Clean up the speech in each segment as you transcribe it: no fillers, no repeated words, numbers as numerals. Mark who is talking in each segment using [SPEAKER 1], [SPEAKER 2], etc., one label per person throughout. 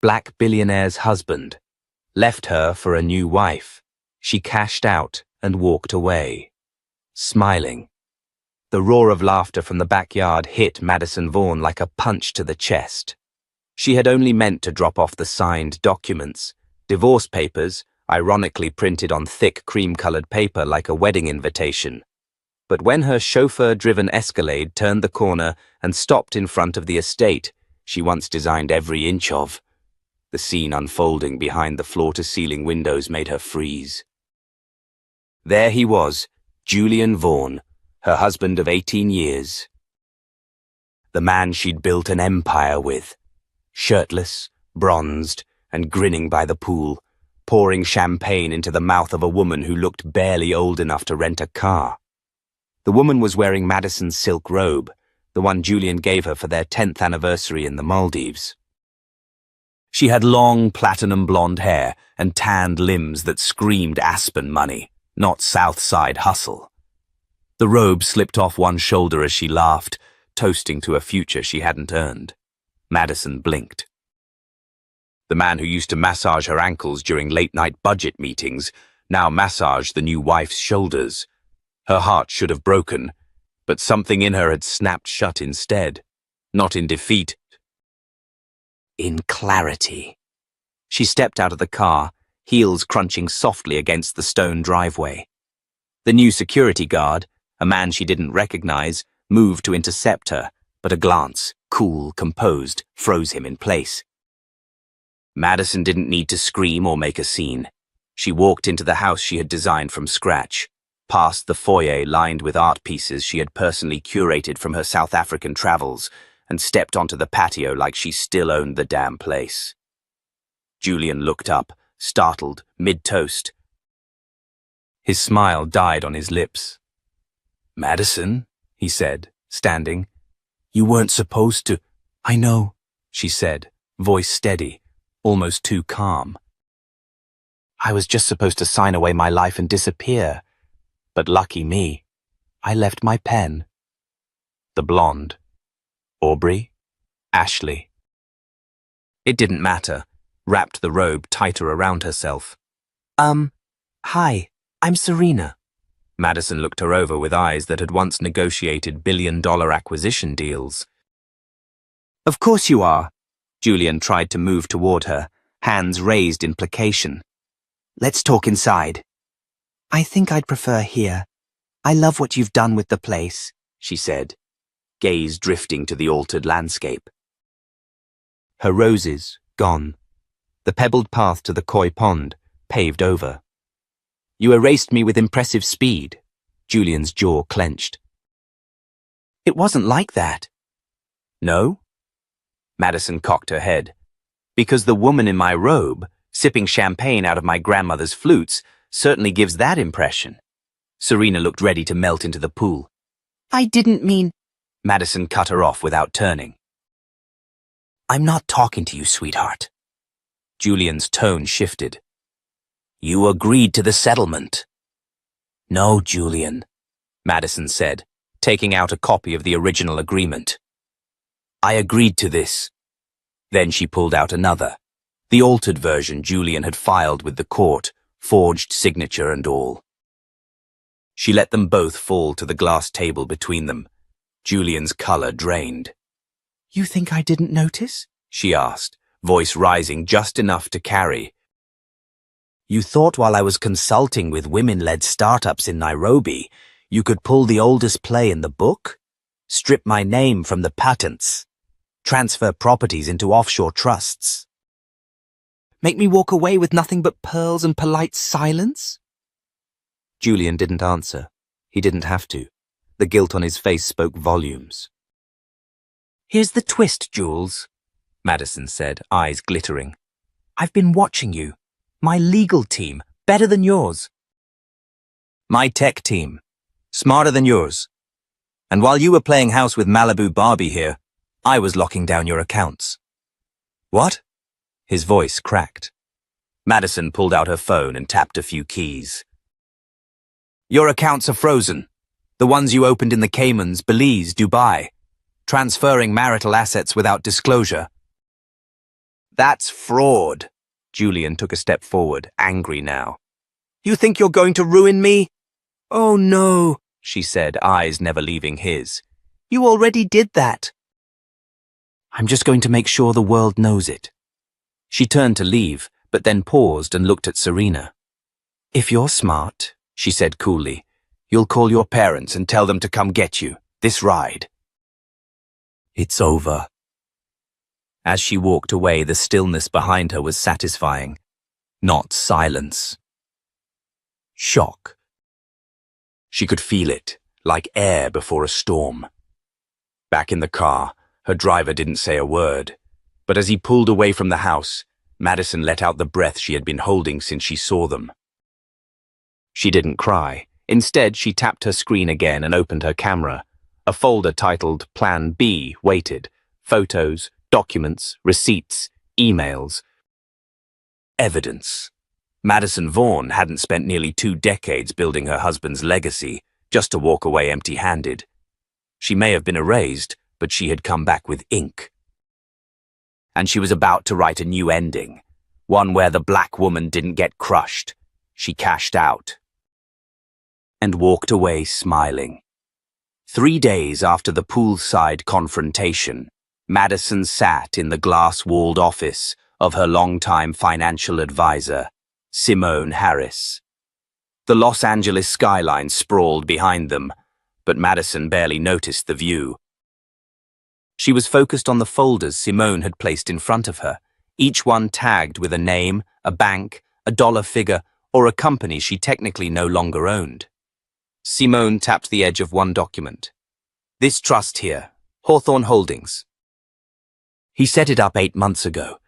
[SPEAKER 1] Black billionaire's husband, left her for a new wife. She cashed out and walked away, smiling. The roar of laughter from the backyard hit Madison Vaughn like a punch to the chest. She had only meant to drop off the signed documents, divorce papers, ironically printed on thick cream-colored paper like a wedding invitation. But when her chauffeur-driven Escalade turned the corner and stopped in front of the estate she once designed every inch of, the scene unfolding behind the floor-to-ceiling windows made her freeze. There he was, Julian Vaughn, her husband of 18 years. The man she'd built an empire with, shirtless, bronzed, and grinning by the pool, pouring champagne into the mouth of a woman who looked barely old enough to rent a car. The woman was wearing Madison's silk robe, the one Julian gave her for their 10th anniversary in the Maldives. She had long platinum blonde hair and tanned limbs that screamed Aspen money, not South Side hustle. The robe slipped off one shoulder as she laughed, toasting to a future she hadn't earned. Madison blinked. The man who used to massage her ankles during late-night budget meetings now massaged the new wife's shoulders. Her heart should have broken, but something in her had snapped shut instead, not in defeat, in clarity. She stepped out of the car, heels crunching softly against the stone driveway. The new security guard, a man she didn't recognize, moved to intercept her, but a glance, cool, composed, froze him in place. Madison didn't need to scream or make a scene. She walked into the house she had designed from scratch, past the foyer lined with art pieces she had personally curated from her South African travels, and stepped onto the patio like she still owned the damn place. Julian looked up, startled, mid-toast. His smile died on his lips. "Madison," he said, standing. "You weren't supposed to—" "I know," she said, voice steady, almost too calm. "I was just supposed to sign away my life and disappear. But lucky me, I left my pen." The blonde. Aubrey? Ashley? It didn't matter, wrapped the robe tighter around herself. Hi, I'm Serena." Madison looked her over with eyes that had once negotiated billion-dollar acquisition deals. "Of course you are." Julian tried to move toward her, hands raised in placation. "Let's talk inside." "I think I'd prefer here. I love what you've done with the place," she said, gaze drifting to the altered landscape. Her roses, gone. The pebbled path to the koi pond, paved over. "You erased me with impressive speed." Julian's jaw clenched. "It wasn't like that." "No?" Madison cocked her head. "Because the woman in my robe, sipping champagne out of my grandmother's flutes, certainly gives that impression." Serena looked ready to melt into the pool. "I didn't mean—" Madison cut her off without turning. "I'm not talking to you, sweetheart." Julian's tone shifted. "You agreed to the settlement." "No, Julian," Madison said, taking out a copy of the original agreement. "I agreed to this." Then she pulled out another, the altered version Julian had filed with the court, forged signature and all. She let them both fall to the glass table between them. Julian's color drained. "You think I didn't notice?" she asked, voice rising just enough to carry. "You thought while I was consulting with women-led startups in Nairobi, you could pull the oldest play in the book? Strip my name from the patents? Transfer properties into offshore trusts? Make me walk away with nothing but pearls and polite silence?" Julian didn't answer. He didn't have to. The guilt on his face spoke volumes. "Here's the twist, Jules," Madison said, eyes glittering. "I've been watching you. My legal team, better than yours. My tech team, smarter than yours. And while you were playing house with Malibu Barbie here, I was locking down your accounts." "What?" His voice cracked. Madison pulled out her phone and tapped a few keys. "Your accounts are frozen. The ones you opened in the Caymans, Belize, Dubai. Transferring marital assets without disclosure." That's fraud. Julian took a step forward, angry now. You think you're going to ruin me? Oh no, she said, eyes never leaving his. You already did that. I'm just going to make sure the world knows it. She turned to leave, but then paused and looked at Serena. If you're smart, she said coolly, you'll call your parents and tell them to come get you, this ride. It's over. As she walked away, the stillness behind her was satisfying, not silence. Shock. She could feel it, like air before a storm. Back in the car, her driver didn't say a word, but as he pulled away from the house, Madison let out the breath she had been holding since she saw them. She didn't cry. Instead, she tapped her screen again and opened her camera. A folder titled Plan B waited. Photos, documents, receipts, emails. Evidence. Madison Vaughn hadn't spent nearly 2 decades building her husband's legacy just to walk away empty-handed. She may have been erased, but she had come back with ink. And she was about to write a new ending, one where the black woman didn't get crushed. She cashed out and walked away smiling. 3 days after the poolside confrontation, Madison sat in the glass-walled office of her longtime financial advisor, Simone Harris. The Los Angeles skyline sprawled behind them, but Madison barely noticed the view. She was focused on the folders Simone had placed in front of her, each one tagged with a name, a bank, a dollar figure, or a company she technically no longer owned. Simone tapped the edge of one document. This trust here, Hawthorne Holdings. He set it up 8 months ago.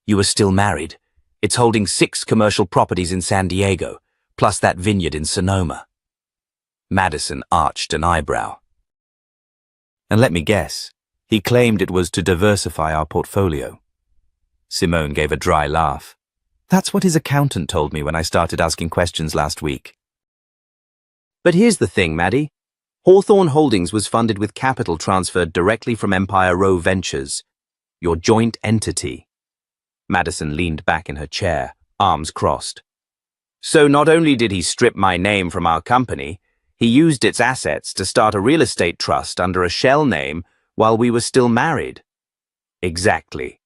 [SPEAKER 1] You were still married. It's holding 6 commercial properties in San Diego, plus that vineyard in Sonoma. Madison arched an eyebrow. And let me guess, he claimed it was to diversify our portfolio. Simone gave a dry laugh. That's what his accountant told me when I started asking questions last week. But here's the thing, Maddie. Hawthorne Holdings was funded with capital transferred directly from Empire Row Ventures, your joint entity. Madison leaned back in her chair, arms crossed. So not only did he strip my name from our company, he used its assets to start a real estate trust under a shell name while we were still married. Exactly.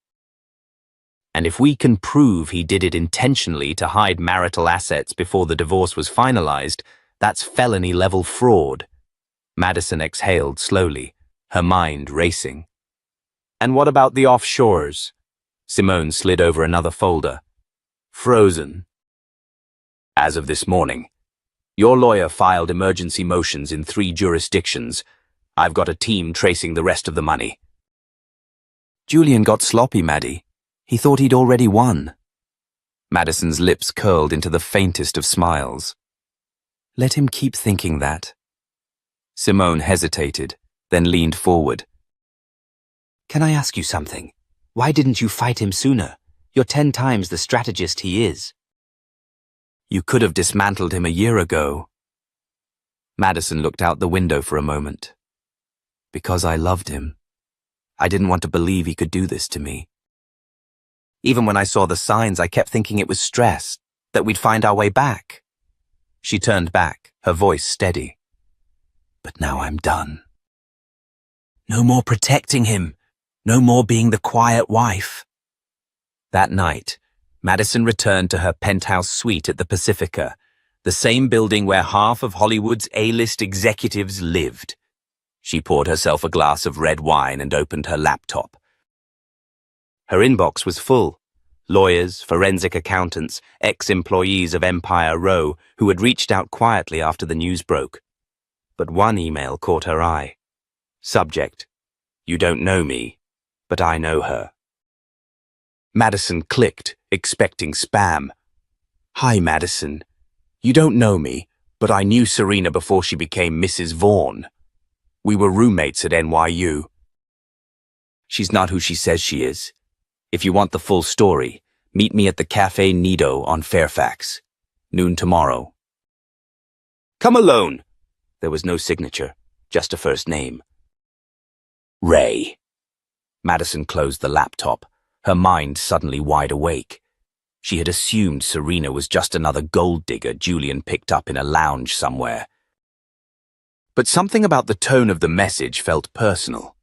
[SPEAKER 1] And if we can prove he did it intentionally to hide marital assets before the divorce was finalized, that's felony-level fraud. Madison exhaled slowly, her mind racing. And what about the offshores? Simone slid over another folder. Frozen. As of this morning, your lawyer filed emergency motions in 3 jurisdictions. I've got a team tracing the rest of the money. Julian got sloppy, Maddie. He thought he'd already won. Madison's lips curled into the faintest of smiles. Let him keep thinking that. Simone hesitated, then leaned forward. Can I ask you something? Why didn't you fight him sooner? You're 10 times the strategist he is. You could have dismantled him a year ago. Madison looked out the window for a moment. Because I loved him. I didn't want to believe he could do this to me. Even when I saw the signs, I kept thinking it was stress, that we'd find our way back. She turned back, her voice steady. But now I'm done. No more protecting him. No more being the quiet wife. That night, Madison returned to her penthouse suite at the Pacifica, the same building where half of Hollywood's A-list executives lived. She poured herself a glass of red wine and opened her laptop. Her inbox was full. Lawyers, forensic accountants, ex-employees of Empire Row who had reached out quietly after the news broke. But one email caught her eye. Subject: You don't know me, but I know her. Madison clicked, expecting spam. Hi, Madison. You don't know me, but I knew Serena before she became Mrs. Vaughn. We were roommates at NYU. She's not who she says she is. If you want the full story, meet me at the Café Nido on Fairfax. Noon tomorrow. Come alone. There was no signature, just a first name. Ray. Madison closed the laptop, her mind suddenly wide awake. She had assumed Serena was just another gold digger Julian picked up in a lounge somewhere. But something about the tone of the message felt personal,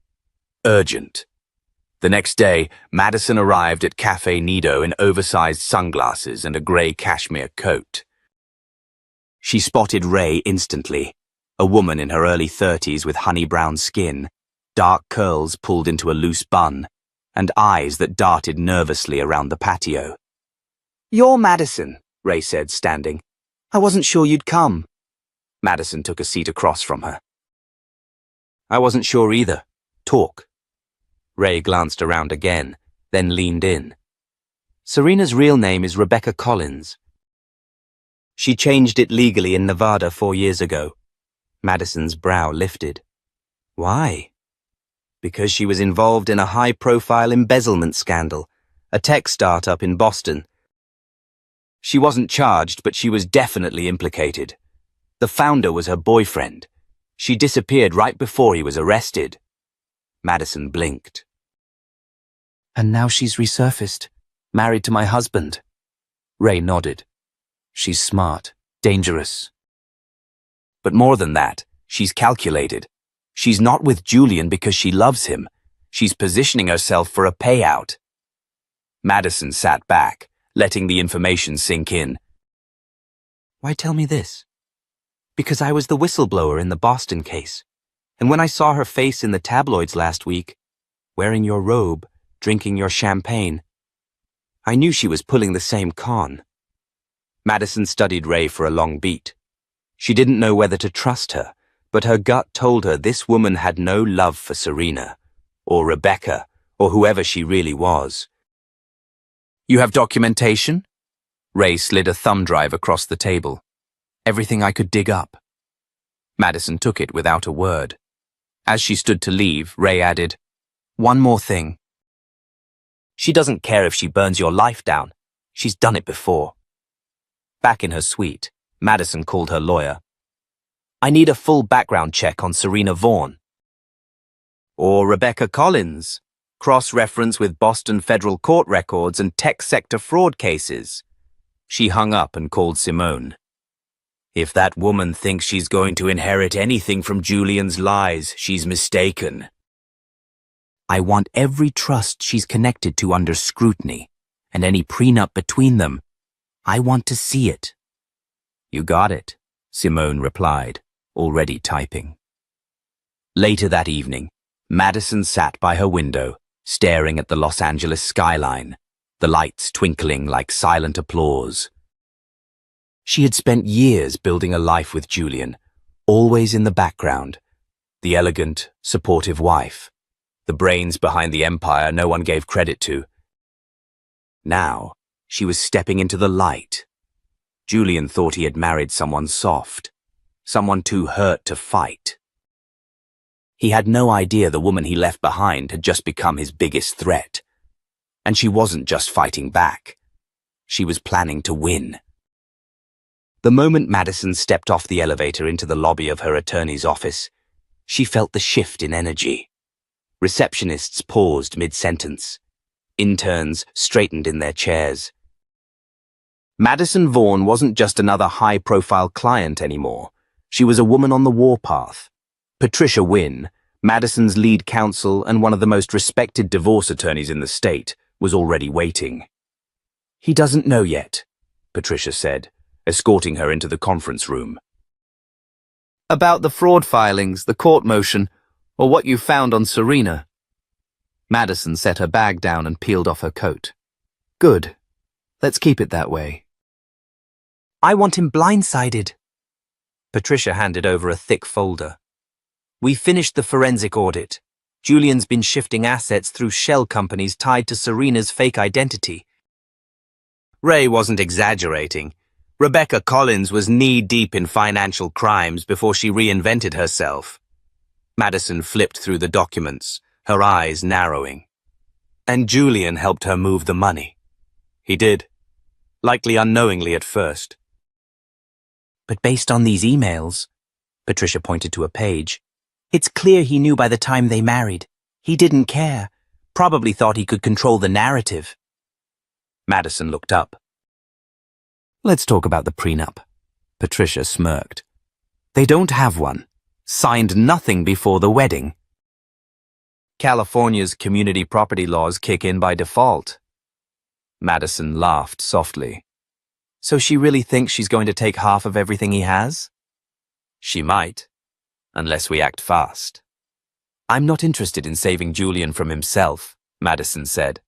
[SPEAKER 1] urgent. The next day, Madison arrived at Café Nido in oversized sunglasses and a grey cashmere coat. She spotted Ray instantly, a woman in her early 30s with honey-brown skin, dark curls pulled into a loose bun, and eyes that darted nervously around the patio. "You're Madison," Ray said, standing. "I wasn't sure you'd come." Madison took a seat across from her. "I wasn't sure either. Talk." Ray glanced around again, then leaned in. "Serena's real name is Rebecca Collins. She changed it legally in Nevada 4 years ago." Madison's brow lifted. "Why?" "Because she was involved in a high-profile embezzlement scandal, a tech startup in Boston. She wasn't charged, but she was definitely implicated. The founder was her boyfriend. She disappeared right before he was arrested." Madison blinked. "And now she's resurfaced, married to my husband." Ray nodded. "She's smart, dangerous. But more than that, she's calculated. She's not with Julian because she loves him. She's positioning herself for a payout." Madison sat back, letting the information sink in. "Why tell me this?" "Because I was the whistleblower in the Boston case. And when I saw her face in the tabloids last week, wearing your robe, drinking your champagne, I knew she was pulling the same con." Madison studied Ray for a long beat. She didn't know whether to trust her, but her gut told her this woman had no love for Serena, or Rebecca, or whoever she really was. "You have documentation?" Ray slid a thumb drive across the table. "Everything I could dig up." Madison took it without a word. As she stood to leave, Ray added, "One more thing. She doesn't care if she burns your life down. She's done it before." Back in her suite, Madison called her lawyer. "I need a full background check on Serena Vaughn." "Or Rebecca Collins. Cross-reference with Boston federal court records and tech sector fraud cases." She hung up and called Simone. "If that woman thinks she's going to inherit anything from Julian's lies, she's mistaken. I want every trust she's connected to under scrutiny, and any prenup between them. I want to see it." "You got it," Simone replied, already typing. Later that evening, Madison sat by her window, staring at the Los Angeles skyline, the lights twinkling like silent applause. She had spent years building a life with Julian, always in the background, the elegant, supportive wife, the brains behind the empire no one gave credit to. Now, she was stepping into the light. Julian thought he had married someone soft, someone too hurt to fight. He had no idea the woman he left behind had just become his biggest threat. And she wasn't just fighting back. She was planning to win. The moment Madison stepped off the elevator into the lobby of her attorney's office, she felt the shift in energy. Receptionists paused mid-sentence. Interns straightened in their chairs. Madison Vaughn wasn't just another high-profile client anymore. She was a woman on the warpath. Patricia Wynn, Madison's lead counsel and one of the most respected divorce attorneys in the state, was already waiting. "He doesn't know yet," Patricia said, escorting her into the conference room. "About the fraud filings, the court motion, or what you found on Serena." Madison set her bag down and peeled off her coat. "Good. Let's keep it that way." "I want him blindsided." Patricia handed over a thick folder. "We finished the forensic audit. Julian's been shifting assets through shell companies tied to Serena's fake identity." Ray wasn't exaggerating. Rebecca Collins was knee-deep in financial crimes before she reinvented herself. Madison flipped through the documents, her eyes narrowing. And Julian helped her move the money. He did, likely unknowingly at first. "But based on these emails," Patricia pointed to a page, "it's clear he knew by the time they married. He didn't care. Probably thought he could control the narrative. Madison looked up. Let's talk about the prenup. Patricia smirked. They don't have one. Signed nothing before the wedding. California's community property laws kick in by default. Madison laughed softly. So she really thinks she's going to take half of everything he has? She might, unless we act fast. I'm not interested in saving Julian from himself, Madison said.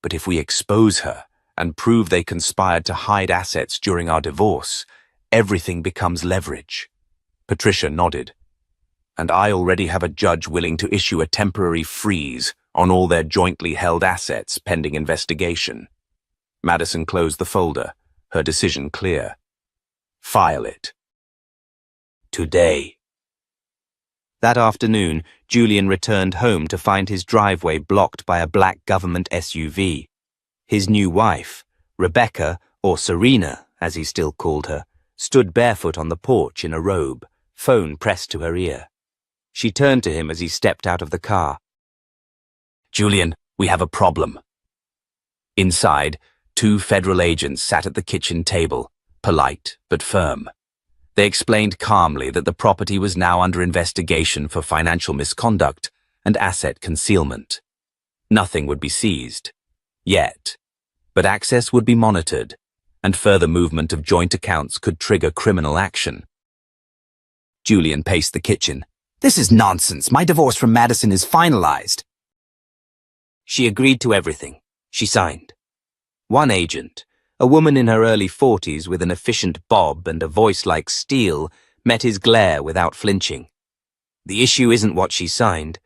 [SPEAKER 1] But if we expose her and prove they conspired to hide assets during our divorce, everything becomes leverage. Patricia nodded. And I already have a judge willing to issue a temporary freeze on all their jointly held assets pending investigation. Madison closed the folder, her decision clear. File it. Today. That afternoon, Julian returned home to find his driveway blocked by a black government SUV. His new wife, Rebecca, or Serena, as he still called her, stood barefoot on the porch in a robe, phone pressed to her ear. She turned to him as he stepped out of the car. Julian, we have a problem. Inside, 2 federal agents sat at the kitchen table, polite but firm. They explained calmly that the property was now under investigation for financial misconduct and asset concealment. Nothing would be seized, yet, but access would be monitored, and further movement of joint accounts could trigger criminal action. Julian paced the kitchen. This is nonsense. My divorce from Madison is finalized. She agreed to everything. She signed. One agent, a woman in her early 40s with an efficient bob and a voice like steel, met his glare without flinching. The issue isn't what she signed.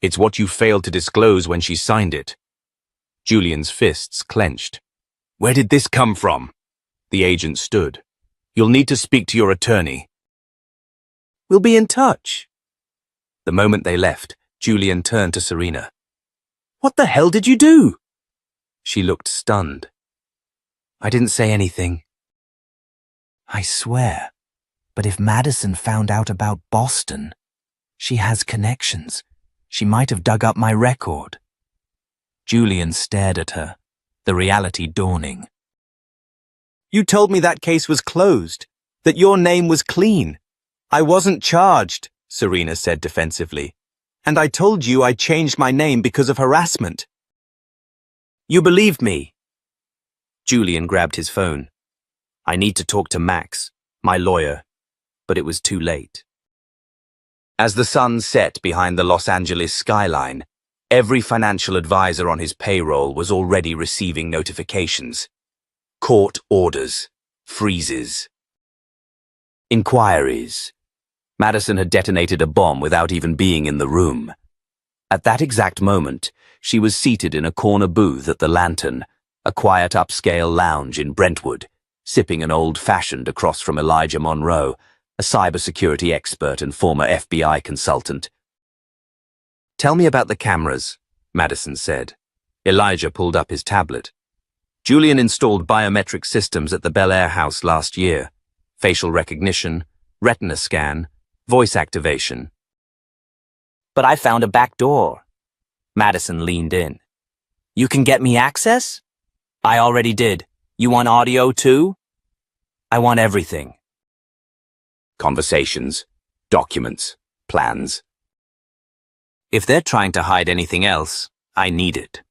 [SPEAKER 1] It's what you failed to disclose when she signed it. Julian's fists clenched. Where did this come from? The agent stood. You'll need to speak to your attorney. We'll be in touch. The moment they left, Julian turned to Serena. What the hell did you do? She looked stunned. I didn't say anything. I swear, but if Madison found out about Boston, she has connections. She might have dug up my record. Julian stared at her, the reality dawning. You told me that case was closed, that your name was clean. I wasn't charged, Serena said defensively. And I told you I changed my name because of harassment. You believed me. Julian grabbed his phone. I need to talk to Max, my lawyer, but it was too late. As the sun set behind the Los Angeles skyline, every financial advisor on his payroll was already receiving notifications. Court orders, freezes, inquiries. Madison had detonated a bomb without even being in the room. At that exact moment, she was seated in a corner booth at the Lantern, a quiet upscale lounge in Brentwood, sipping an old-fashioned across from Elijah Monroe, a cybersecurity expert and former FBI consultant. Tell me about the cameras, Madison said. Elijah pulled up his tablet. Julian installed biometric systems at the Bel Air house last year. Facial recognition, retina scan, voice activation. But I found a back door. Madison leaned in. You can get me access? I already did. You want audio too? I want everything. Conversations, documents, plans. If they're trying to hide anything else, I need it.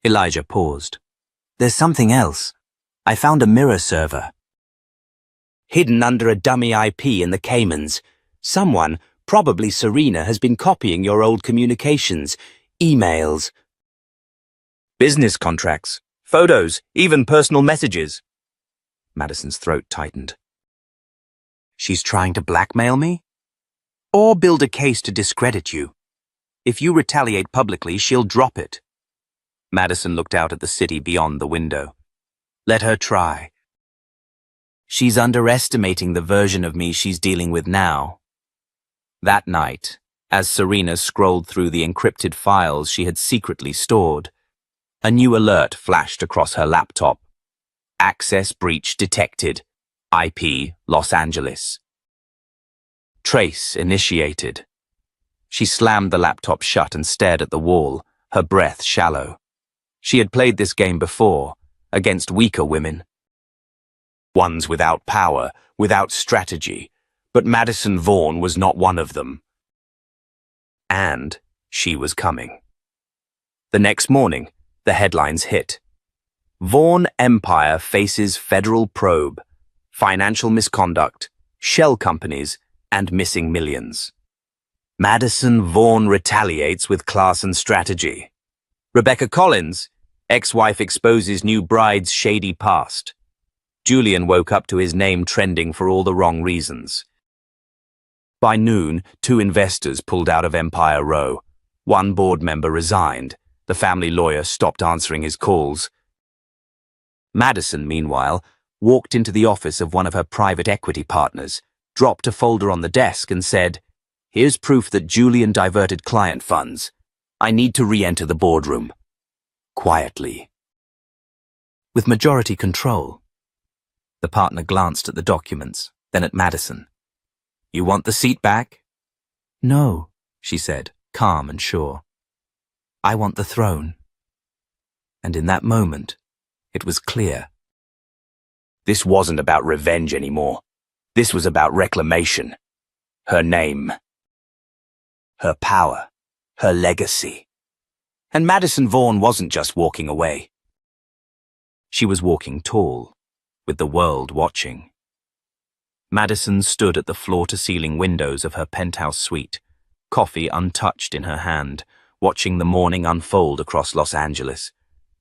[SPEAKER 1] Elijah paused. There's something else. I found a mirror server. Hidden under a dummy IP in the Caymans. Someone, probably Serena, has been copying your old communications, emails, business contracts, photos, even personal messages. Madison's throat tightened. She's trying to blackmail me? Or build a case to discredit you. If you retaliate publicly, she'll drop it. Madison looked out at the city beyond the window. Let her try. She's underestimating the version of me she's dealing with now. That night, as Serena scrolled through the encrypted files she had secretly stored, a new alert flashed across her laptop. Access breach detected. IP Los Angeles. Trace initiated. She slammed the laptop shut and stared at the wall, her breath shallow. She had played this game before, against weaker women. Ones without power, without strategy, but Madison Vaughn was not one of them. And she was coming. The next morning, the headlines hit. Vaughn Empire faces federal probe, financial misconduct, shell companies, and missing millions. Madison Vaughn retaliates with class and strategy. Rebecca Collins, ex-wife exposes new bride's shady past. Julian woke up to his name trending for all the wrong reasons. By noon, 2 investors pulled out of Empire Row. 1 board member resigned. The family lawyer stopped answering his calls. Madison, meanwhile, walked into the office of one of her private equity partners, dropped a folder on the desk and said, "Here's proof that Julian diverted client funds. I need to re-enter the boardroom." Quietly. With majority control. The partner glanced at the documents, then at Madison. "You want the seat back?" "No," she said, calm and sure. "I want the throne." And in that moment, it was clear. This wasn't about revenge anymore. This was about reclamation. Her name. Her power. Her legacy. And Madison Vaughn wasn't just walking away. She was walking tall, with the world watching. Madison stood at the floor-to-ceiling windows of her penthouse suite, coffee untouched in her hand, watching the morning unfold across Los Angeles.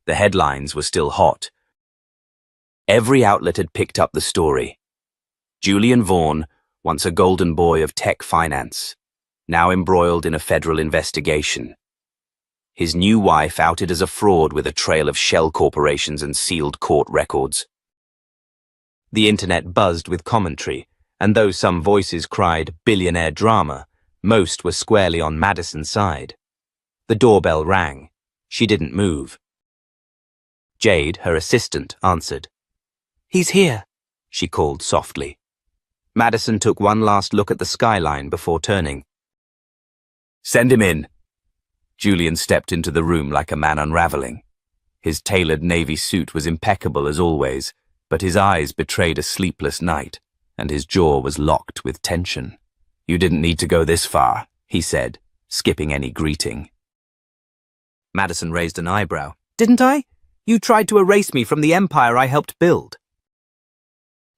[SPEAKER 1] The headlines were still hot. Every outlet had picked up the story. Julian Vaughn, once a golden boy of tech finance, now embroiled in a federal investigation. His new wife outed as a fraud with a trail of shell corporations and sealed court records. The internet buzzed with commentary, and though some voices cried billionaire drama, most were squarely on Madison's side. The doorbell rang. She didn't move. Jade, her assistant, answered. "He's here," she called softly. Madison took one last look at the skyline before turning. "Send him in." Julian stepped into the room like a man unraveling. His tailored navy suit was impeccable as always, but his eyes betrayed a sleepless night, and his jaw was locked with tension. "You didn't need to go this far," he said, skipping any greeting. Madison raised an eyebrow. "Didn't I? You tried to erase me from the empire I helped build."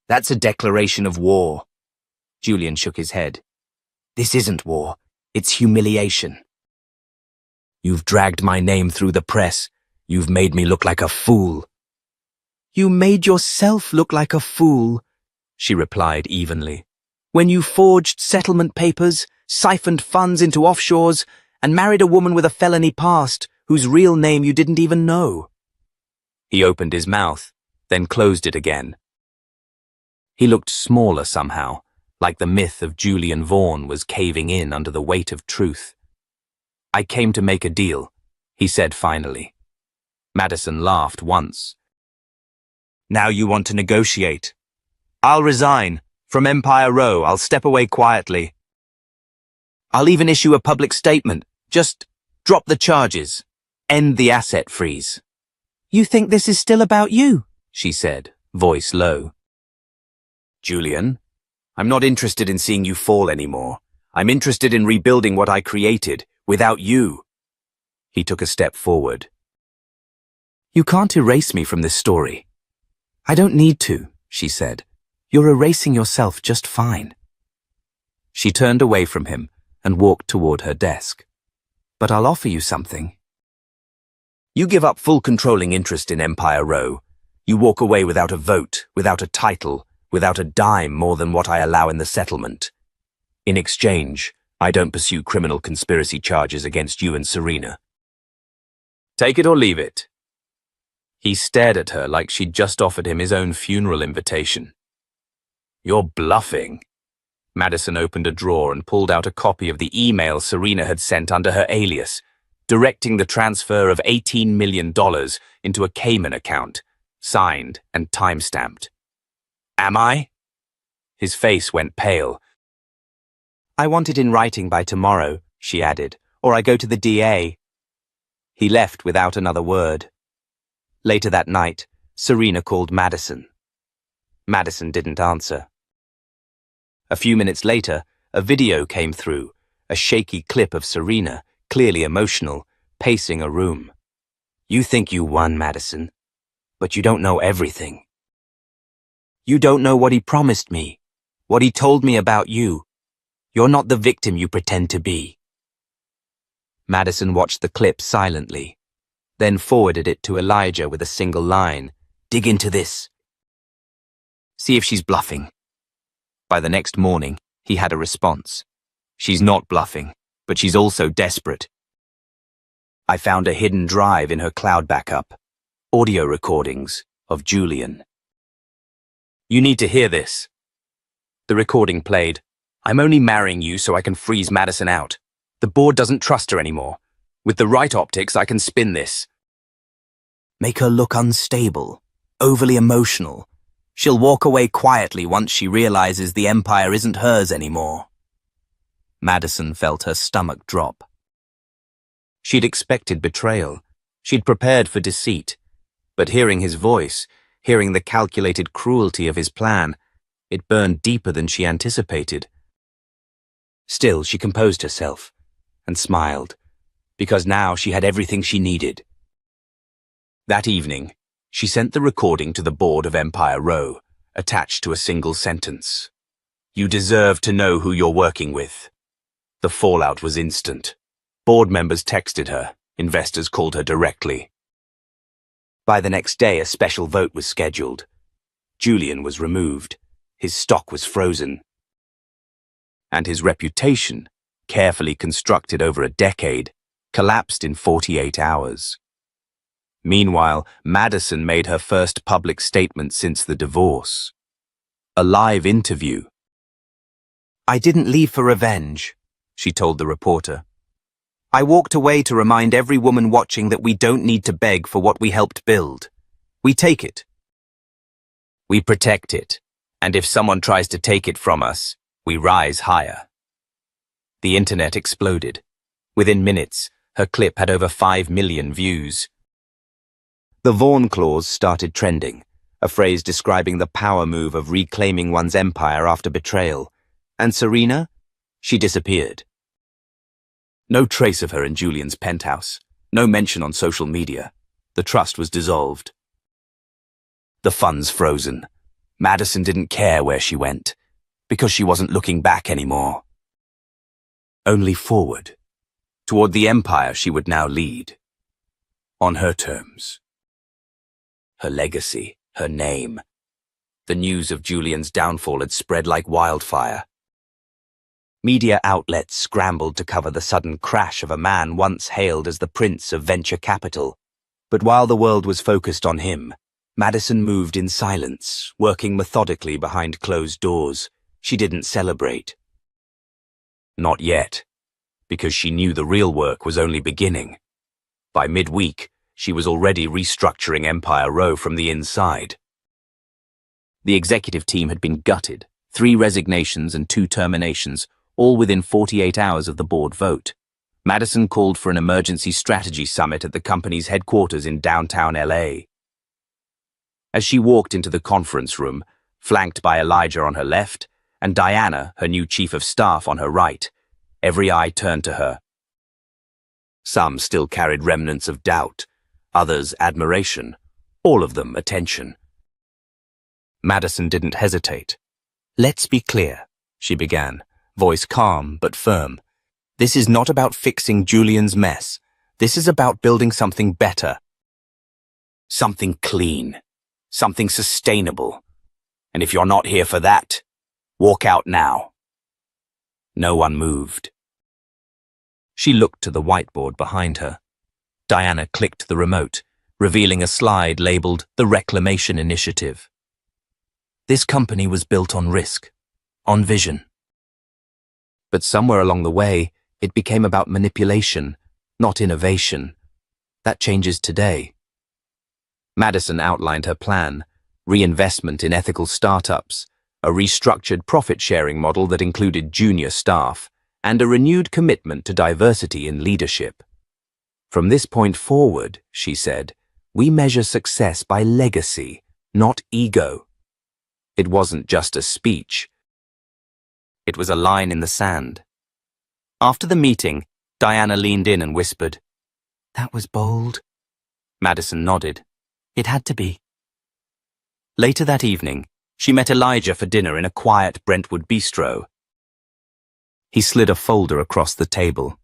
[SPEAKER 1] "That's a declaration of war." Julian shook his head. "This isn't war. It's humiliation. You've dragged my name through the press. You've made me look like a fool." "You made yourself look like a fool," she replied evenly. "When you forged settlement papers, siphoned funds into offshores, and married a woman with a felony past whose real name you didn't even know." He opened his mouth, then closed it again. He looked smaller somehow, like the myth of Julian Vaughn was caving in under the weight of truth. "I came to make a deal," he said finally. Madison laughed once. "Now you want to negotiate. I'll resign. From Empire Row, I'll step away quietly. I'll even issue a public statement. Just drop the charges. End the asset freeze." "You think this is still about you?" she said, voice low. "Julian, I'm not interested in seeing you fall anymore. I'm interested in rebuilding what I created, without you." He took a step forward. "You can't erase me from this story." "I don't need to," she said. "You're erasing yourself just fine." She turned away from him and walked toward her desk. "But I'll offer you something." "You give up full controlling interest in Empire Row. You walk away without a vote, without a title, without a dime more than what I allow in the settlement. In exchange, I don't pursue criminal conspiracy charges against you and Serena. Take it or leave it." He stared at her like she'd just offered him his own funeral invitation. "You're bluffing." Madison opened a drawer and pulled out a copy of the email Serena had sent under her alias, directing the transfer of $18 million into a Cayman account, signed and time-stamped. "Am I?" His face went pale. "I want it in writing by tomorrow," she added, "or I go to the DA." He left without another word. Later that night, Serena called Madison. Madison didn't answer. A few minutes later, a video came through, a shaky clip of Serena, clearly emotional, pacing a room. "You think you won, Madison, but you don't know everything. You don't know what he promised me, what he told me about you. You're not the victim you pretend to be." Madison watched the clip silently, then forwarded it to Elijah with a single line, "Dig into this. See if she's bluffing." By the next morning, he had a response. "She's not bluffing, but she's also desperate. I found a hidden drive in her cloud backup, audio recordings of Julian. You need to hear this." The recording played. "I'm only marrying you so I can freeze Madison out. The board doesn't trust her anymore. With the right optics, I can spin this. Make her look unstable, overly emotional. She'll walk away quietly once she realizes the empire isn't hers anymore." Madison felt her stomach drop. She'd expected betrayal. She'd prepared for deceit. But hearing his voice, hearing the calculated cruelty of his plan, it burned deeper than she anticipated. Still, she composed herself and smiled, because now she had everything she needed. That evening, she sent the recording to the board of Empire Row, attached to a single sentence. "You deserve to know who you're working with." The fallout was instant. Board members texted her, investors called her directly. By the next day, a special vote was scheduled. Julian was removed. His stock was frozen. And his reputation, carefully constructed over a decade, collapsed in 48 hours. Meanwhile, Madison made her first public statement since the divorce. A live interview. "I didn't leave for revenge," she told the reporter. "I walked away to remind every woman watching that we don't need to beg for what we helped build. We take it. We protect it. And if someone tries to take it from us, we rise higher." The internet exploded. Within minutes, her clip had over 5 million views. The Vaughan clause started trending, a phrase describing the power move of reclaiming one's empire after betrayal. And Serena? She disappeared. No trace of her in Julian's penthouse, no mention on social media. The trust was dissolved. The funds frozen. Madison didn't care where she went, because she wasn't looking back anymore. Only forward, toward the empire she would now lead. On her terms. Her legacy, her name. The news of Julian's downfall had spread like wildfire. Media outlets scrambled to cover the sudden crash of a man once hailed as the prince of venture capital. But while the world was focused on him, Madison moved in silence, working methodically behind closed doors. She didn't celebrate. Not yet, because she knew the real work was only beginning. By midweek, she was already restructuring Empire Row from the inside. The executive team had been gutted, 3 resignations and 2 terminations, all within 48 hours of the board vote. Madison called for an emergency strategy summit at the company's headquarters in downtown LA. As she walked into the conference room, flanked by Elijah on her left and Diana, her new chief of staff, on her right, every eye turned to her. Some still carried remnants of doubt, others admiration, all of them attention. Madison didn't hesitate. "Let's be clear," she began, voice calm but firm. "This is not about fixing Julian's mess. This is about building something better. Something clean. Something sustainable. And if you're not here for that, walk out now." No one moved. She looked to the whiteboard behind her. Diana clicked the remote, revealing a slide labeled The Reclamation Initiative. This company was built on risk, on vision. But somewhere along the way, it became about manipulation, not innovation. That changes today. Madison outlined her plan: reinvestment in ethical startups, a restructured profit-sharing model that included junior staff, and a renewed commitment to diversity in leadership. From this point forward, she said, we measure success by legacy, not ego. It wasn't just a speech. It was a line in the sand. After the meeting, Diana leaned in and whispered, "That was bold." Madison nodded. It had to be. Later that evening, she met Elijah for dinner in a quiet Brentwood bistro. He slid a folder across the table.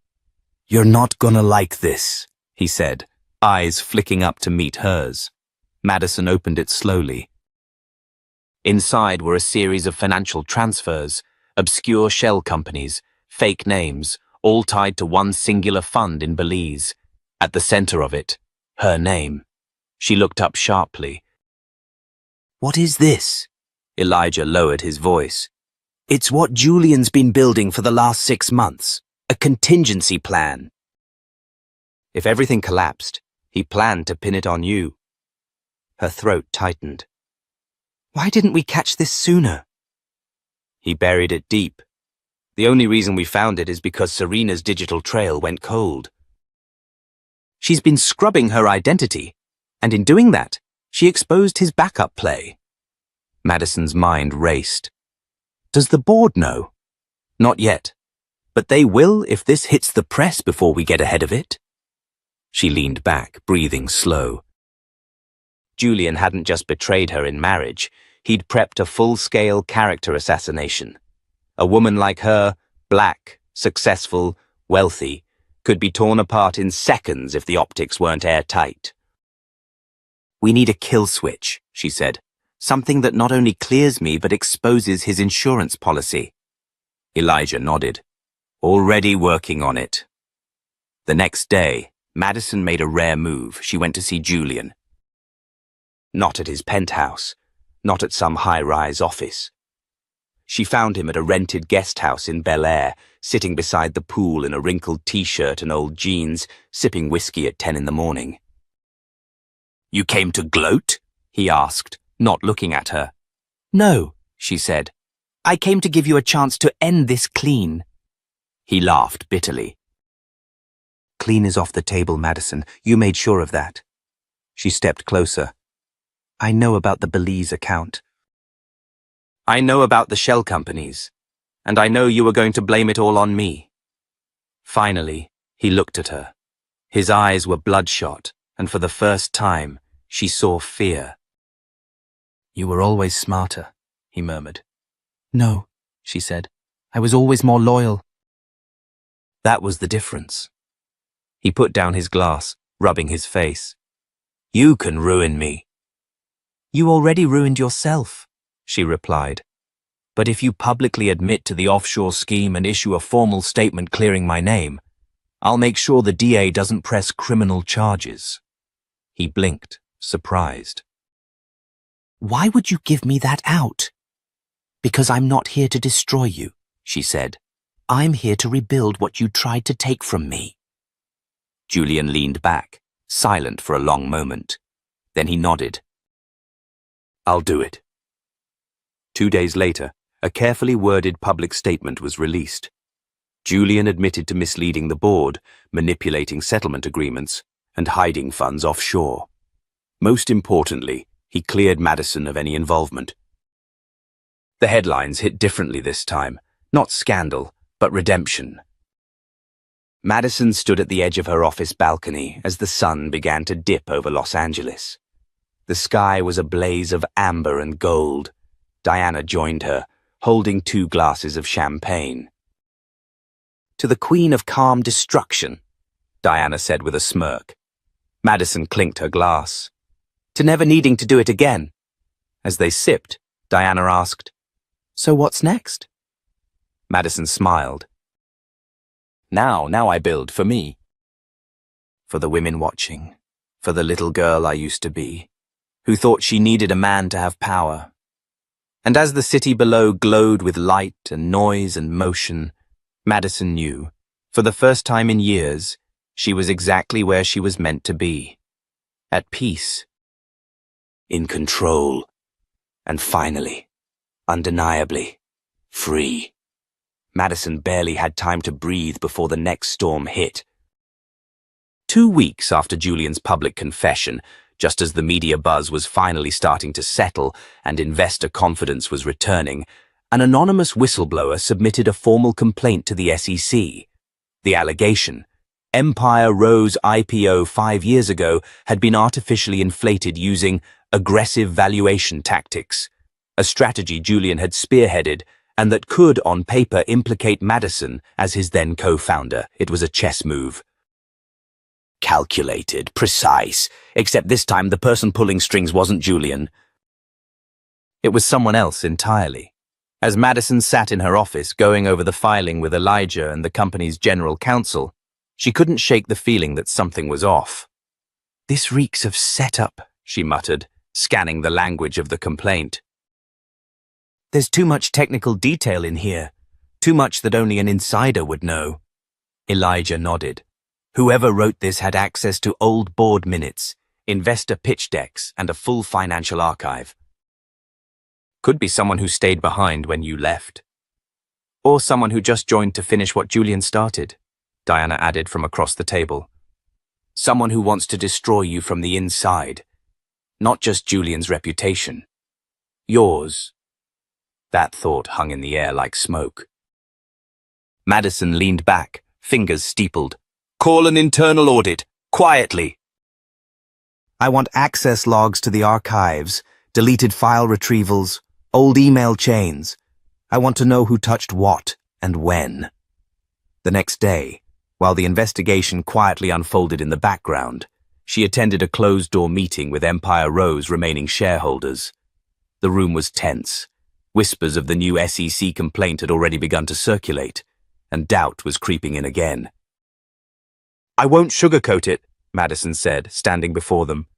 [SPEAKER 1] "You're not gonna like this," he said, eyes flicking up to meet hers. Madison opened it slowly. Inside were a series of financial transfers, obscure shell companies, fake names, all tied to one singular fund in Belize. At the center of it, her name. She looked up sharply. "What is this?" Elijah lowered his voice. "It's what Julian's been building for the last 6 months. A contingency plan. If everything collapsed, he planned to pin it on you." Her throat tightened. "Why didn't we catch this sooner?" "He buried it deep. The only reason we found it is because Serena's digital trail went cold. She's been scrubbing her identity, and in doing that, she exposed his backup play." Madison's mind raced. "Does the board know?" "Not yet. But they will if this hits the press before we get ahead of it." She leaned back, breathing slow. Julian hadn't just betrayed her in marriage. He'd prepped a full-scale character assassination. A woman like her, black, successful, wealthy, could be torn apart in seconds if the optics weren't airtight. "We need a kill switch," she said. "Something that not only clears me but exposes his insurance policy." Elijah nodded. "Already working on it." The next day, Madison made a rare move. She went to see Julian. Not at his penthouse, not at some high-rise office. She found him at a rented guest house in Bel Air, sitting beside the pool in a wrinkled t-shirt and old jeans, sipping whiskey at 10 in the morning. "You came to gloat?" he asked, not looking at her. "No," she said. "I came to give you a chance to end this clean." He laughed bitterly. "Clean is off the table, Madison. You made sure of that." She stepped closer. "I know about the Belize account. I know about the shell companies. And I know you were going to blame it all on me." Finally, he looked at her. His eyes were bloodshot, and for the first time, she saw fear. "You were always smarter," he murmured. "No," she said. "I was always more loyal." That was the difference. He put down his glass, rubbing his face. "You can ruin me." "You already ruined yourself," she replied. "But if you publicly admit to the offshore scheme and issue a formal statement clearing my name, I'll make sure the DA doesn't press criminal charges." He blinked, surprised. "Why would you give me that out?" "Because I'm not here to destroy you," she said. "I'm here to rebuild what you tried to take from me." Julian leaned back, silent for a long moment. Then he nodded. "I'll do it." 2 days later, a carefully worded public statement was released. Julian admitted to misleading the board, manipulating settlement agreements, and hiding funds offshore. Most importantly, he cleared Madison of any involvement. The headlines hit differently this time, not scandal, but redemption. Madison stood at the edge of her office balcony as the sun began to dip over Los Angeles. The sky was a blaze of amber and gold. Diana joined her, holding 2 glasses of champagne. "To the Queen of Calm Destruction," Diana said with a smirk. Madison clinked her glass. "To never needing to do it again." As they sipped, Diana asked, "So what's next?" Madison smiled. Now I build for me. For the women watching, for the little girl I used to be, who thought she needed a man to have power. And as the city below glowed with light and noise and motion, Madison knew, for the first time in years, she was exactly where she was meant to be. At peace. In control. And finally, undeniably, free. Madison barely had time to breathe before the next storm hit. 2 weeks after Julian's public confession, just as the media buzz was finally starting to settle and investor confidence was returning, an anonymous whistleblower submitted a formal complaint to the SEC. The allegation: Empire Rose's IPO 5 years ago had been artificially inflated using aggressive valuation tactics, a strategy Julian had spearheaded and that could, on paper, implicate Madison as his then co-founder. It was a chess move. Calculated, precise, except this time the person pulling strings wasn't Julian. It was someone else entirely. As Madison sat in her office going over the filing with Elijah and the company's general counsel, she couldn't shake the feeling that something was off. "This reeks of setup," she muttered, scanning the language of the complaint. "There's too much technical detail in here, too much that only an insider would know." Elijah nodded. Whoever wrote this had access to old board minutes, investor pitch decks, and a full financial archive. Could be someone who stayed behind when you left. Or someone who just joined to finish what Julian started, Diana added from across the table. Someone who wants to destroy you from the inside. Not just Julian's reputation. Yours. That thought hung in the air like smoke. Madison leaned back, fingers steepled. "Call an internal audit, quietly." "I want access logs to the archives, deleted file retrievals, old email chains. I want to know who touched what and when." The next day, while the investigation quietly unfolded in the background, she attended a closed-door meeting with Empire Rose remaining shareholders. The room was tense. Whispers of the new SEC complaint had already begun to circulate, and doubt was creeping in again. "I won't sugarcoat it," Madison said, standing before them.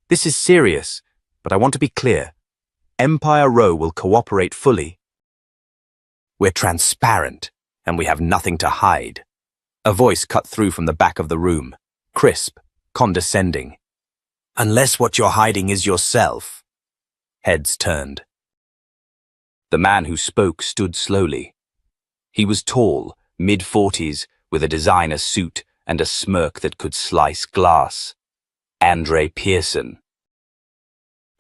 [SPEAKER 1] "This is serious, but I want to be clear. Empire Row will cooperate fully. We're transparent, and we have nothing to hide." A voice cut through from the back of the room, crisp, condescending. "Unless what you're hiding is yourself." Heads turned. The man who spoke stood slowly. He was tall, mid-40s, with a designer suit and a smirk that could slice glass. Andre Pearson.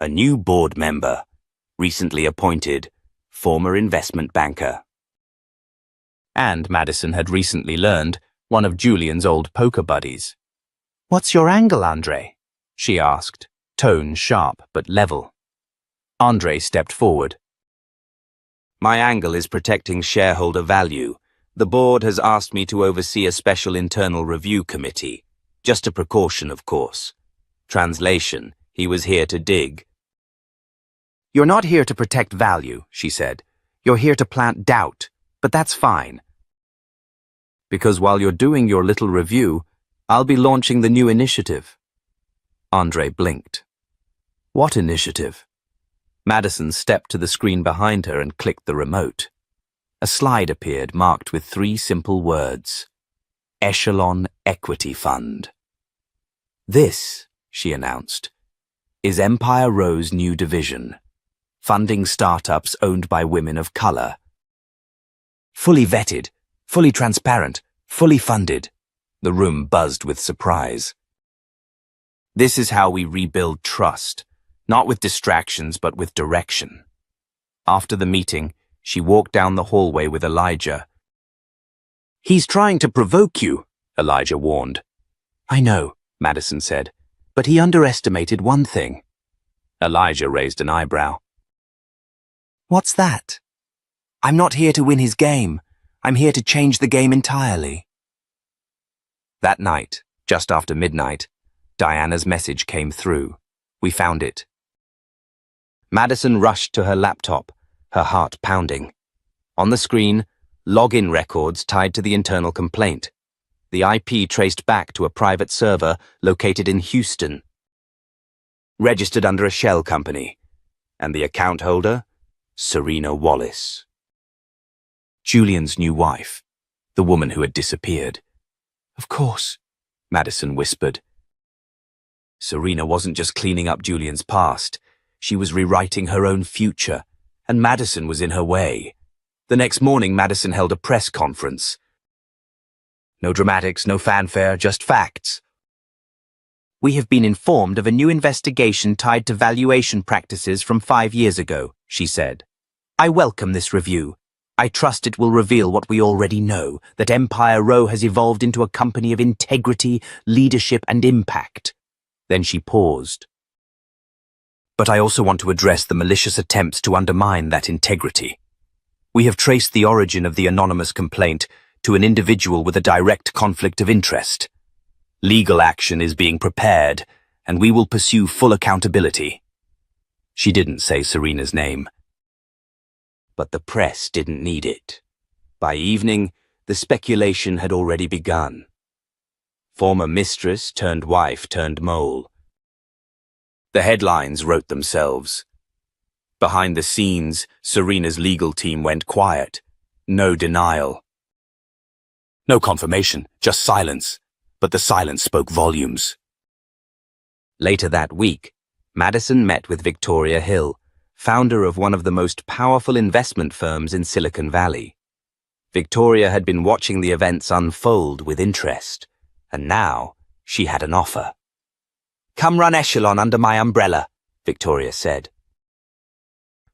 [SPEAKER 1] A new board member, recently appointed, former investment banker. And Madison had recently learned, one of Julian's old poker buddies. "What's your angle, Andre?" she asked, tone sharp but level. Andre stepped forward. "My angle is protecting shareholder value. The board has asked me to oversee a special internal review committee. Just a precaution, of course. Translation, he was here to dig." "You're not here to protect value," she said. "You're here to plant doubt, but that's fine. Because while you're doing your little review, I'll be launching the new initiative." Andre blinked. "What initiative?" Madison stepped to the screen behind her and clicked the remote. A slide appeared marked with 3 simple words. Echelon Equity Fund. "This," she announced, "is Empire Row's new division, funding startups owned by women of color. Fully vetted, fully transparent, fully funded." The room buzzed with surprise. "This is how we rebuild trust. Not with distractions, but with direction." After the meeting, she walked down the hallway with Elijah. "He's trying to provoke you," Elijah warned. "I know," Madison said, "but he underestimated one thing." Elijah raised an eyebrow. "What's that?" "I'm not here to win his game. I'm here to change the game entirely." That night, just after midnight, Diana's message came through. We found it. Madison rushed to her laptop, her heart pounding. On the screen, login records tied to the internal complaint. The IP traced back to a private server located in Houston. Registered under a shell company. And the account holder? Serena Wallace. Julian's new wife, the woman who had disappeared. "Of course," Madison whispered. Serena wasn't just cleaning up Julian's past. She was rewriting her own future, and Madison was in her way. The next morning, Madison held a press conference. No dramatics, no fanfare, just facts. We have been informed of a new investigation tied to valuation practices from 5 years ago, she said. I welcome this review. I trust it will reveal what we already know, that Empire Row has evolved into a company of integrity, leadership, and impact. Then she paused. But I also want to address the malicious attempts to undermine that integrity. We have traced the origin of the anonymous complaint to an individual with a direct conflict of interest. Legal action is being prepared, and we will pursue full accountability. She didn't say Serena's name. But the press didn't need it. By evening, the speculation had already begun. Former mistress turned wife turned mole. The headlines wrote themselves. Behind the scenes, Serena's legal team went quiet. No denial. No confirmation, just silence. But the silence spoke volumes. Later that week, Madison met with Victoria Hill, founder of one of the most powerful investment firms in Silicon Valley. Victoria had been watching the events unfold with interest, and now she had an offer. Come run Echelon under my umbrella, Victoria said.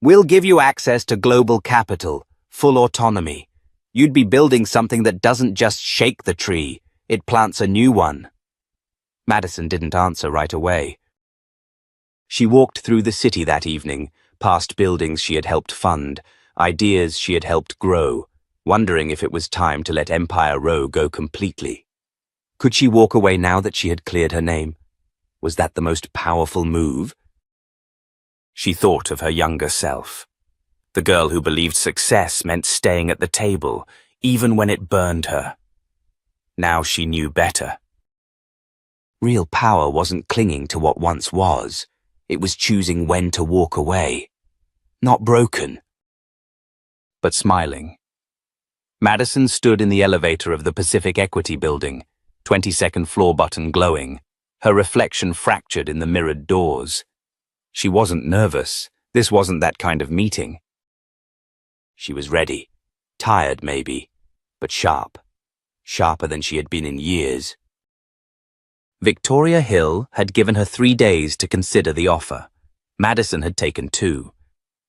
[SPEAKER 1] We'll give you access to global capital, full autonomy. You'd be building something that doesn't just shake the tree, it plants a new one. Madison didn't answer right away. She walked through the city that evening, past buildings she had helped fund, ideas she had helped grow, wondering if it was time to let Empire Row go completely. Could she walk away now that she had cleared her name? Was that the most powerful move? She thought of her younger self, the girl who believed success meant staying at the table, even when it burned her. Now she knew better. Real power wasn't clinging to what once was. It was choosing when to walk away. Not broken, but smiling. Madison stood in the elevator of the Pacific Equity Building, 22nd floor button glowing, her reflection fractured in the mirrored doors. She wasn't nervous. This wasn't that kind of meeting. She was ready. Tired, maybe, but sharp. Sharper than she had been in years. Victoria Hill had given her 3 days to consider the offer. Madison had taken 2.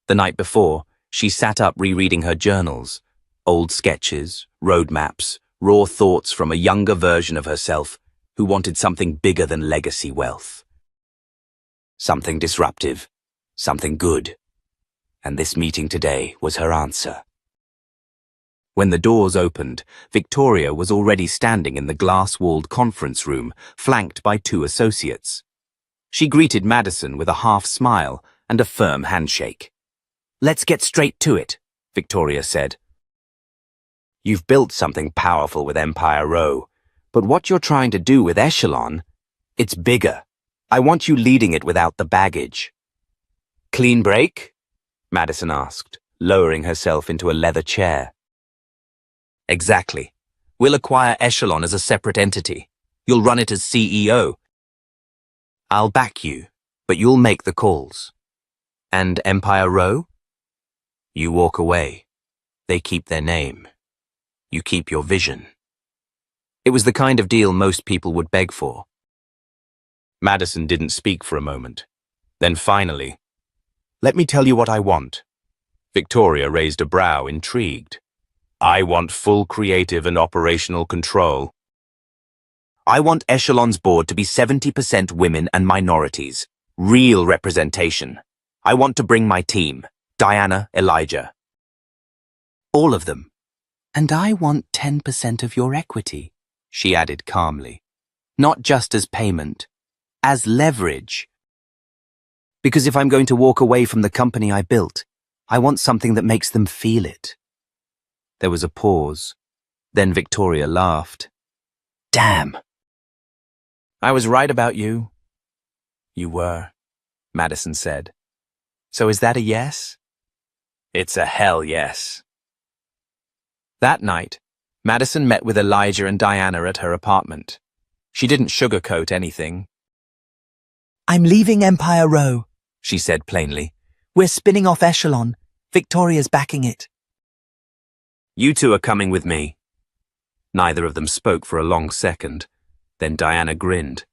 [SPEAKER 1] The night before, she sat up rereading her journals, old sketches, roadmaps, raw thoughts from a younger version of herself who wanted something bigger than legacy wealth. Something disruptive, something good. And this meeting today was her answer. When the doors opened, Victoria was already standing in the glass-walled conference room, flanked by 2 associates. She greeted Madison with a half smile and a firm handshake. Let's get straight to it, Victoria said. You've built something powerful with Empire Row, but what you're trying to do with Echelon, it's bigger. I want you leading it without the baggage. Clean break? Madison asked, lowering herself into a leather chair. Exactly. We'll acquire Echelon as a separate entity. You'll run it as CEO. I'll back you, but you'll make the calls. And Empire Row? You walk away. They keep their name. You keep your vision. It was the kind of deal most people would beg for. Madison didn't speak for a moment. Then finally, let me tell you what I want. Victoria raised a brow, intrigued. I want full creative and operational control. I want Echelon's board to be 70% women and minorities. Real representation. I want to bring my team, Diana, Elijah. All of them. And I want 10% of your equity, she added calmly. Not just as payment, as leverage. Because if I'm going to walk away from the company I built, I want something that makes them feel it. There was a pause. Then Victoria laughed. Damn. I was right about you. You were, Madison said. So is that a yes? It's a hell yes. That night, Madison met with Elijah and Diana at her apartment. She didn't sugarcoat anything. I'm leaving Empire Row, she said plainly. We're spinning off Echelon. Victoria's backing it. You two are coming with me. Neither of them spoke for a long second. Then Diana grinned.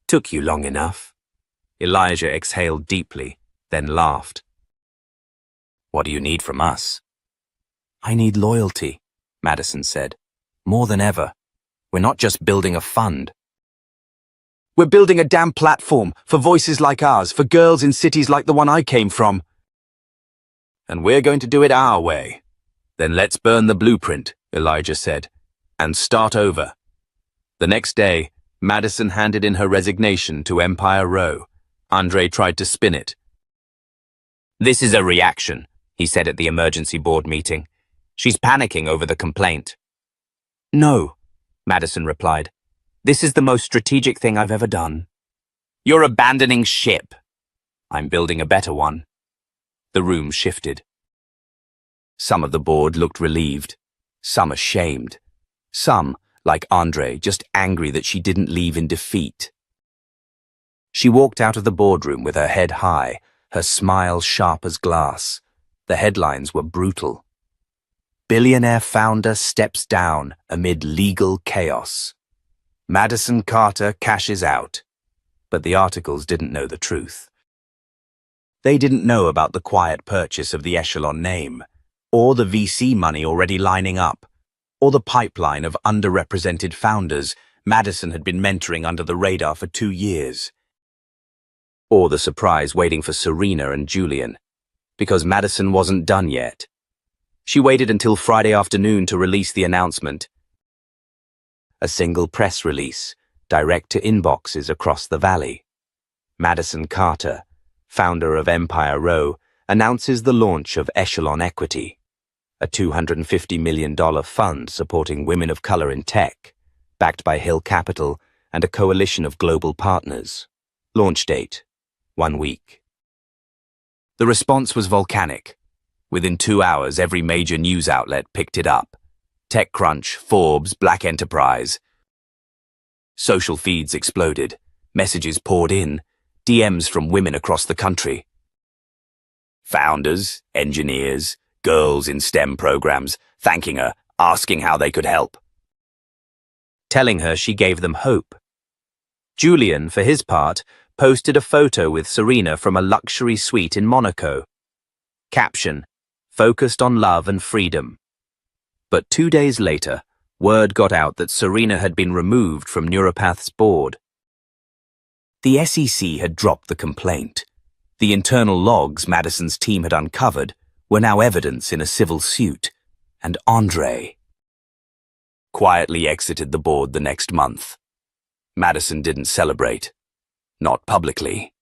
[SPEAKER 1] Took you long enough. Elijah exhaled deeply, then laughed. What do you need from us? I need loyalty, Madison said. More than ever. We're not just building a fund. We're building a damn platform for voices like ours, for girls in cities like the one I came from. And we're going to do it our way. Then let's burn the blueprint, Elijah said, and start over. The next day, Madison handed in her resignation to Empire Row. Andre tried to spin it. This is a reaction, he said at the emergency board meeting. She's panicking over the complaint. No, Madison replied. This is the most strategic thing I've ever done. You're abandoning ship. I'm building a better one. The room shifted. Some of the board looked relieved, some ashamed, some, like Andre, just angry that she didn't leave in defeat. She walked out of the boardroom with her head high, her smile sharp as glass. The headlines were brutal. Billionaire founder steps down amid legal chaos. Madison Carter cashes out. But the articles didn't know the truth. They didn't know about the quiet purchase of the Echelon name, or the VC money already lining up, or the pipeline of underrepresented founders Madison had been mentoring under the radar for 2 years. Or the surprise waiting for Serena and Julian, because Madison wasn't done yet. She waited until Friday afternoon to release the announcement. A single press release, direct to inboxes across the valley. Madison Carter, founder of Empire Row, announces the launch of Echelon Equity, a $250 million fund supporting women of color in tech, backed by Hill Capital and a coalition of global partners. Launch date, 1 week. The response was volcanic. Within 2 hours, every major news outlet picked it up. TechCrunch, Forbes, Black Enterprise. Social feeds exploded. Messages poured in. DMs from women across the country. Founders, engineers, girls in STEM programs, thanking her, asking how they could help. Telling her she gave them hope. Julian, for his part, posted a photo with Serena from a luxury suite in Monaco. Caption, focused on love and freedom. But 2 days later, word got out that Serena had been removed from Neuropath's board. The SEC had dropped the complaint. The internal logs Madison's team had uncovered were now evidence in a civil suit, and Andre quietly exited the board the next month. Madison didn't celebrate. Not publicly.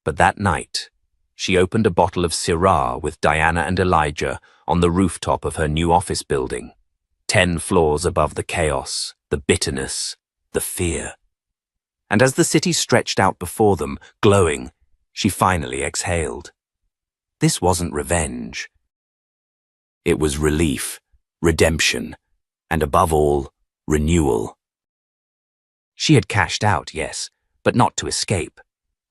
[SPEAKER 1] But that night, she opened a bottle of Syrah with Diana and Elijah on the rooftop of her new office building, 10 floors above the chaos, the bitterness, the fear. And as the city stretched out before them, glowing, she finally exhaled. This wasn't revenge. It was relief, redemption, and above all, renewal. She had cashed out, yes, but not to escape.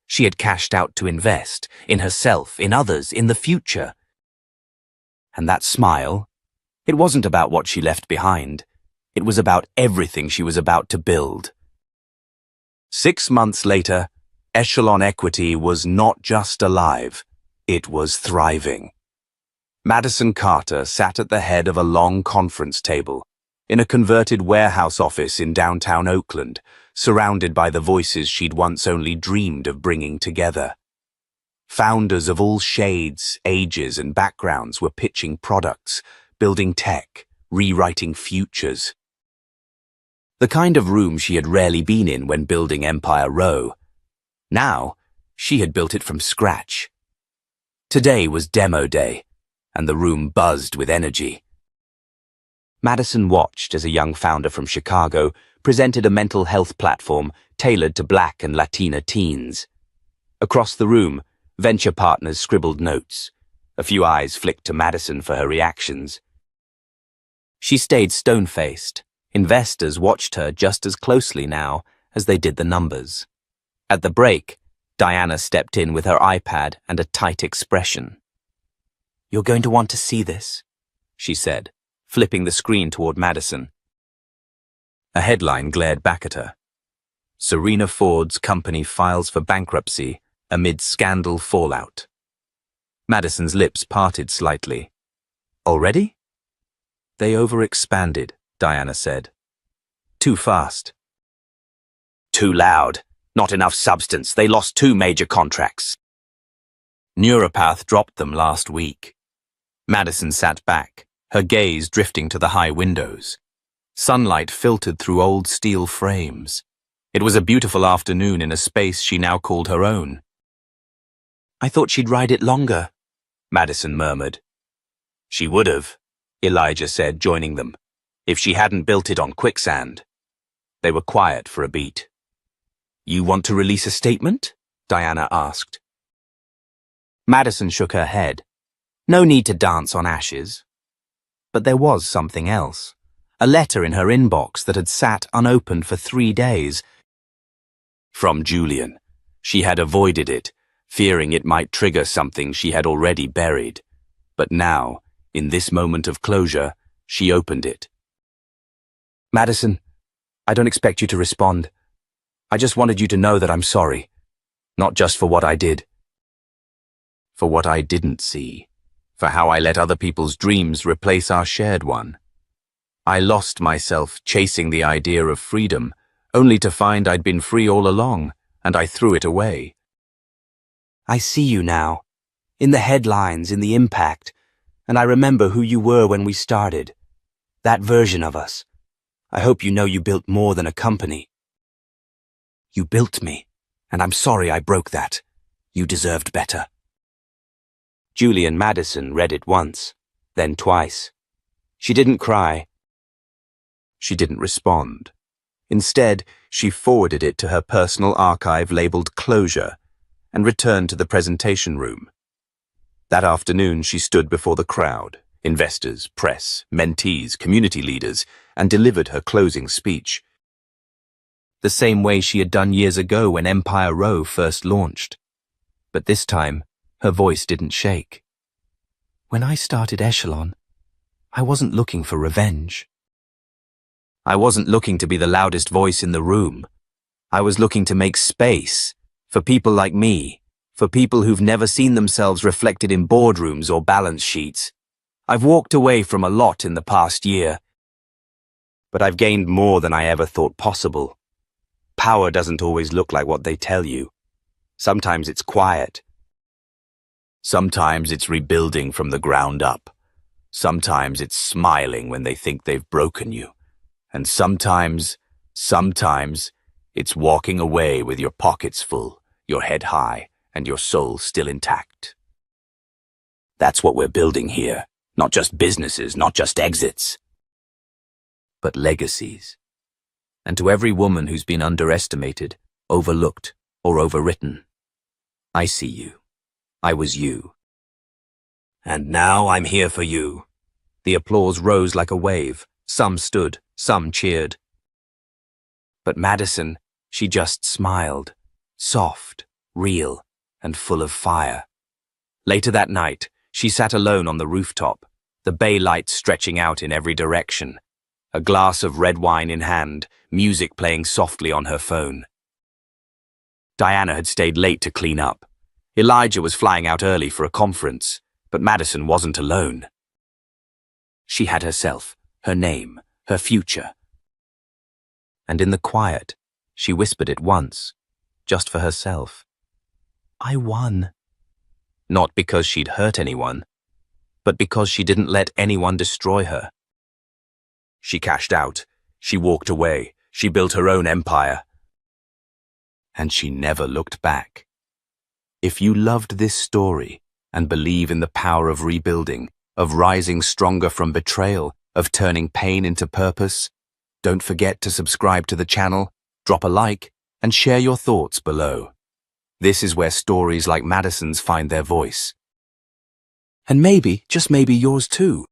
[SPEAKER 1] She had cashed out to invest, in herself, in others, in the future. And that smile, it wasn't about what she left behind. It was about everything she was about to build. 6 months later, Echelon Equity was not just alive, it was thriving. Madison Carter sat at the head of a long conference table in a converted warehouse office in downtown Oakland, surrounded by the voices she'd once only dreamed of bringing together. Founders of all shades, ages, and backgrounds were pitching products, building tech, rewriting futures. The kind of room she had rarely been in when building Empire Row. Now, she had built it from scratch. Today was demo day, and the room buzzed with energy. Madison watched as a young founder from Chicago presented a mental health platform tailored to Black and Latina teens. Across the room, venture partners scribbled notes. A few eyes flicked to Madison for her reactions. She stayed stone-faced. Investors watched her just as closely now as they did the numbers. At the break, Diana stepped in with her iPad and a tight expression. "You're going to want to see this," she said, flipping the screen toward Madison. A headline glared back at her. Serena Ford's company files for bankruptcy amid scandal fallout. Madison's lips parted slightly. Already? They overexpanded, Diana said. Too fast. Too loud. Not enough substance. They lost 2 major contracts. Neuropath dropped them last week. Madison sat back, her gaze drifting to the high windows. Sunlight filtered through old steel frames. It was a beautiful afternoon in a space she now called her own. I thought she'd ride it longer, Madison murmured. She would have, Elijah said, joining them, if she hadn't built it on quicksand. They were quiet for a beat. You want to release a statement? Diana asked. Madison shook her head. No need to dance on ashes. But there was something else. A letter in her inbox that had sat unopened for 3 days. From Julian. She had avoided it, fearing it might trigger something she had already buried. But now, in this moment of closure, she opened it. Madison, I don't expect you to respond. I just wanted you to know that I'm sorry. Not just for what I did. For what I didn't see. For how I let other people's dreams replace our shared one. I lost myself chasing the idea of freedom, only to find I'd been free all along, and I threw it away. I see you now, in the headlines, in the impact, and I remember who you were when we started. That version of us. I hope you know you built more than a company. You built me, and I'm sorry I broke that. You deserved better. Julian Madison read it once, then twice. She didn't cry. She didn't respond. Instead, she forwarded it to her personal archive labeled Closure and returned to the presentation room. That afternoon, she stood before the crowd, investors, press, mentees, community leaders, and delivered her closing speech. The same way she had done years ago when Empire Row first launched. But this time, her voice didn't shake. When I started Echelon, I wasn't looking for revenge. I wasn't looking to be the loudest voice in the room. I was looking to make space for people like me, for people who've never seen themselves reflected in boardrooms or balance sheets. I've walked away from a lot in the past year, but I've gained more than I ever thought possible. Power doesn't always look like what they tell you. Sometimes it's quiet. Sometimes it's rebuilding from the ground up. Sometimes it's smiling when they think they've broken you. And sometimes it's walking away with your pockets full, your head high, and your soul still intact. That's what we're building here. Not just businesses, not just exits, but legacies. And to every woman who's been underestimated, overlooked, or overwritten, I see you. I was you. And now I'm here for you. The applause rose like a wave. Some stood, some cheered. But Madison, she just smiled, soft, real, and full of fire. Later that night, she sat alone on the rooftop, the bay lights stretching out in every direction, a glass of red wine in hand, music playing softly on her phone. Diana had stayed late to clean up. Elijah was flying out early for a conference, but Madison wasn't alone. She had herself, her name, her future. And in the quiet, she whispered it once, just for herself. I won. Not because she'd hurt anyone, but because she didn't let anyone destroy her. She cashed out, she walked away, she built her own empire. And she never looked back. If you loved this story and believe in the power of rebuilding, of rising stronger from betrayal, of turning pain into purpose, don't forget to subscribe to the channel, drop a like, and share your thoughts below. This is where stories like Madison's find their voice. And maybe, just maybe yours too.